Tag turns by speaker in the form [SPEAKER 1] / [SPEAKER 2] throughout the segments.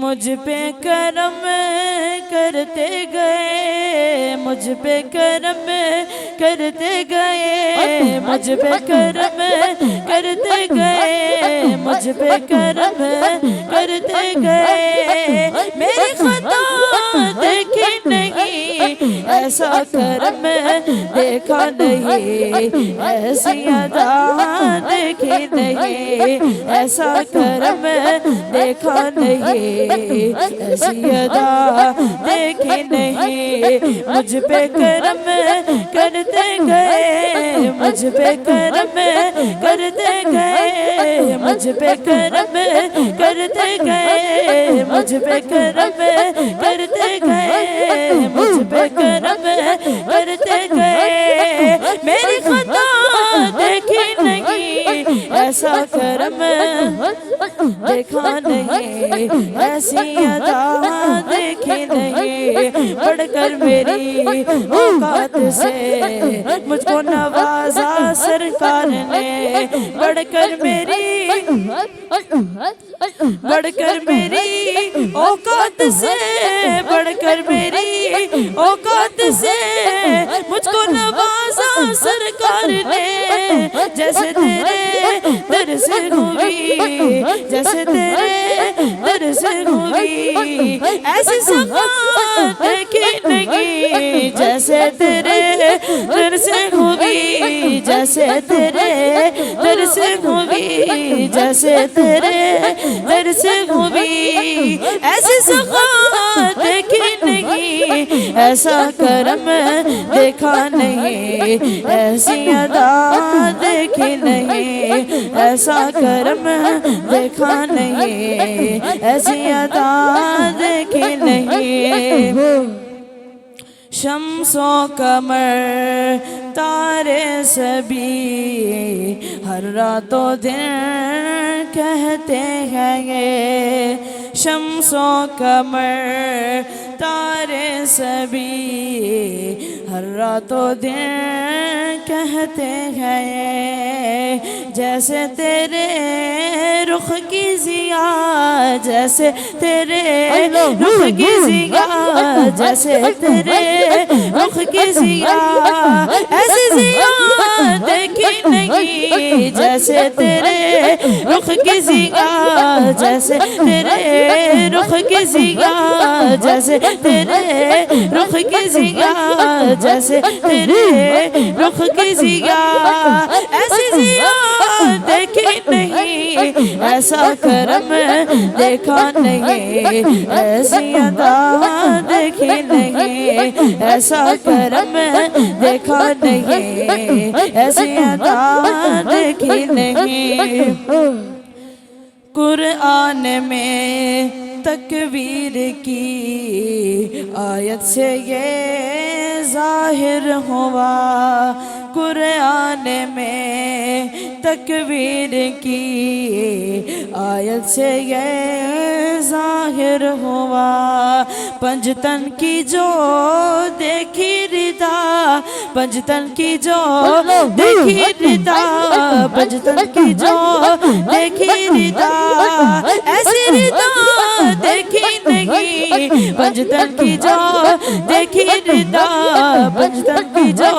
[SPEAKER 1] مجھ پہ کرم کرتے گئے، مجھ پہ کرم کرتے گئے، مجھ پہ کرم کرتے گئے، مجھ پہ کرم کرتے گئے، میری خطا دیکھی نہیں، ایسا کرم دیکھا نہیں، ایسی ادا دیکھی نہیں، ایسا کرم دیکھا نہیں، ایسی ادا دیکھی نہیں، مجھ پہ کرم کرتے گئے، مجھ پہ کرم کرتے گئے، مجھ پہ کرم کرتے گئے، مجھ پہ کرم کرتے گئے، مجھ پہ کرم کرتے گئے، میری خطا دیکھی نہیں، ایسا کرم دیکھا نہیں، ایسی ادا دیکھی نہیں، بڑھ کر میری اوقات سے مجھ کو نوازا سرکار نے، بڑھ کر میری اوقات سے، بڑھ کر میری اوقات سے مجھ کو نوازا سرکار نے، جیسے تیرے در سے ہوئی، جیسے تیرے در سے ہوئی، ایسی سخاوت دیکھی نہیں، جیسے تیرے در سے ہوئی، جیسے تیرے در سے ہوئی، جیسے تیرے در سے ہوئی، ایسی سخاوت دیکھی نہیں، ایسا کرم دیکھا نہیں، ایسی ادا دیکھی نہیں، ایسا کرم دیکھا نہیں، ایسی ادا دیکھی نہیں، شمس و قمر تارے سبھی ہر رات و دن کہتے ہیں یہ، شمس و قمر تارے سبھی ہر رات و دن کہتے ہیں یہ، جیسے تیرے رخ کی ضیا، جیسے تیرے رخ کی ضیا، جیسے تیرے رخ کی ضیا، ایسی ضیا دیکھی نہیں، جیسے تیرے رخ کی ضیا، جیسے تیرے رخ کی ضیا، جیسے تیرے رخ کی ضیا، جیسے تیرے رخ کی ضیا، ایسی ضیا دیکھی نہیں، ایسا کرم دیکھا نہیں، ایسی ادا دیکھی نہیں، ایسا کرم دیکھا نہیں، ایسی ادا دیکھی نہیں، قرآن میں تکبیر کی آیت سے یہ ظاہر ہوا، قرآن میں تکبیر کی آیت سے یہ ظاہر ہوا، پنجتن کی جو دیکھی ردا، پنجتن کی جو دیکھی ردا، پنجتن کی جو دیکھی ردا، ایسی ردا دیکھی نہیں، پنجتن کی جو دیکھی ردا، پنجتن کی جو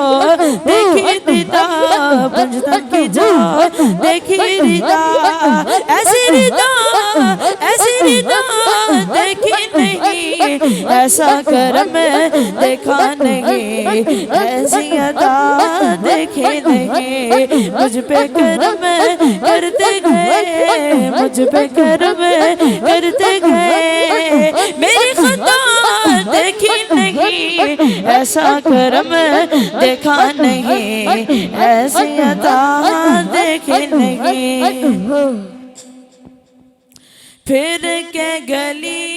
[SPEAKER 1] دیکھی ردا، پنجتن کی جو دیکھی ردا، ایسی ردا، ایسی ردا دیکھی نہیں، ایسا کرم دیکھا نہیں، ایسی ادا دیکھی نہیں، مجھ پہ کرم کرتے گئے، مجھ پہ کرم کرتے گئے، میری خطا دیکھی نہیں، ایسا کرم دیکھا نہیں، ایسی عطا دیکھی نہیں، پھر کے گلی